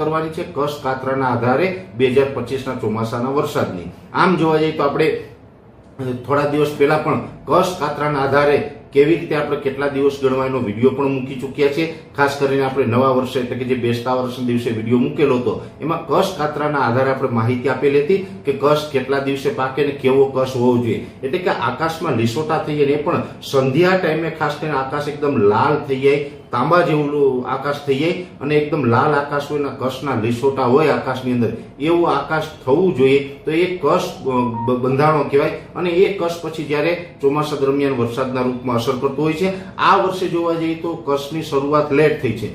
કરવાની છે કચ્છ કાતરાના આધારે 2025ના ચોમાસાના વરસાદની. આમ જોવા જઈએ તો આપણે થોડા દિવસ પહેલા પણ કચ્છ કાતરાના આધારે કેવી રીતે આપણે કેટલા દિવસ ગણવાનો વિડીયો પણ મૂકી ચૂક્યા છે. ખાસ કરીને આપણે નવા વર્ષે એટલે કે જે બેસતા વર્ષના દિવસે વિડીયો મૂકેલો હતો એમાં કચ્છ કાતરાના આધારે આપણે માહિતી આપેલી હતી કે કચ્છ કેટલા દિવસે પાકે ને કેવો કચ્છ હોવો જોઈએ. એટલે કે આકાશમાં લીસોટા થઈ જાય એ પણ સંધ્યા ટાઈમે ખાસ કરીને આકાશ એકદમ લાલ થઈ જાય, તાંબા જેવું આકાશ થઈ જાય અને એકદમ લાલ આકાશ હોય ને કચ્છના લીસોટા હોય આકાશની અંદર, એવું આકાશ થવું જોઈએ. તો એ કચ્છ બંધાણો કહેવાય અને એ કચ્છ પછી જ્યારે ચોમાસા દરમિયાન વરસાદના રૂપમાં અસર કરતો હોય છે. આ વર્ષે જોવા જઈએ તો કચ્છની શરૂઆત લેટ થઈ છે.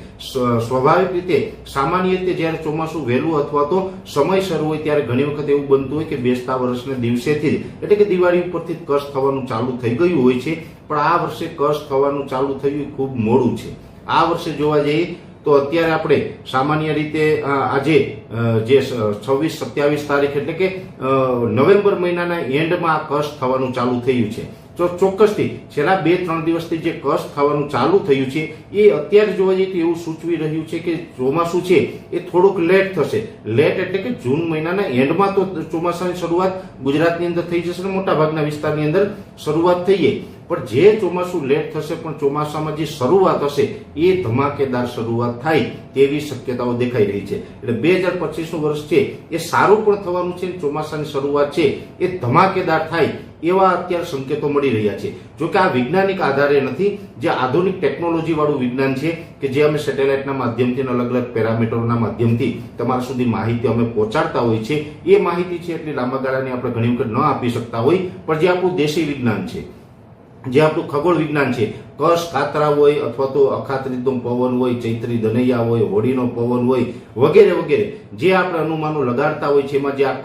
સ્વાભાવિક રીતે સામાન્ય રીતે જ્યારે ચોમાસું વહેલું અથવા તો સમયસર હોય ત્યારે ઘણી વખત એવું બનતું હોય કે બેસતા વર્ષના દિવસેથી જ એટલે કે દિવાળી ઉપરથી કચ્છ થવાનું ચાલુ થઈ ગયું હોય છે. પણ આ વર્ષે કચ્છ થવાનું ચાલુ થયું ખૂબ મોડું છે. આ વર્ષે જોવા જઈએ તો અત્યારે આપણે સામાન્ય રીતે આજે જે 26-27 તારીખ એટલે કે નવેમ્બર મહિનાના એન્ડમાં કચ્છ થવાનું ચાલુ થયું છે. તો ચોક્કસથી છેલ્લા 2-3 દિવસથી જે કચ્છ થવાનું ચાલુ થયું છે એ અત્યારે જોવા જઈએ તો એવું સૂચવી રહ્યું છે કે ચોમાસું છે એ થોડુંક લેટ થશે. લેટ એટલે કે જૂન મહિનાના એન્ડમાં તો ચોમાસાની શરૂઆત ગુજરાતની અંદર થઈ જશે, મોટાભાગના વિસ્તારની અંદર શરૂઆત થઈ જાય. પણ જે ચોમાસું લેટ થશે પણ ચોમાસામાં જે શરૂઆત હશે એ ધમાકેદાર શરૂઆત થાય તેવી શક્યતાઓ દેખાઈ રહી છે. એટલે 2025નું વર્ષ છે એ સારું પણ થવાનું છે. ચોમાસાની શરૂઆત છે એ ધમાકેદાર થાય એવા અત્યારે સંકેતો મળી રહ્યા છે. જોકે આ વૈજ્ઞાનિક આધારે નથી, જે આધુનિક ટેકનોલોજી વાળું વિજ્ઞાન છે કે જે અમે સેટેલાઇટના માધ્યમથી અલગ અલગ પેરામીટરોના માધ્યમથી તમારા સુધી માહિતી અમે પહોંચાડતા હોય છે. એ માહિતી છે એટલી લાંબા ગાળાની આપણે ઘણી વખત ન આપી શકતા હોય, પણ જે આપણું દેશી વિજ્ઞાન છે, જે આપણું ખગોળ વિજ્ઞાન છે, કચ્છ કાતરા હોય અથવા તો અખાત્રીજનો પવન હોય, ચૈત્રી દનૈયા હોય, હોળીનો પવન હોય વગેરે વગેરે જે આપણે અનુમાનો લગાડતા હોય છે, એમાં જે આ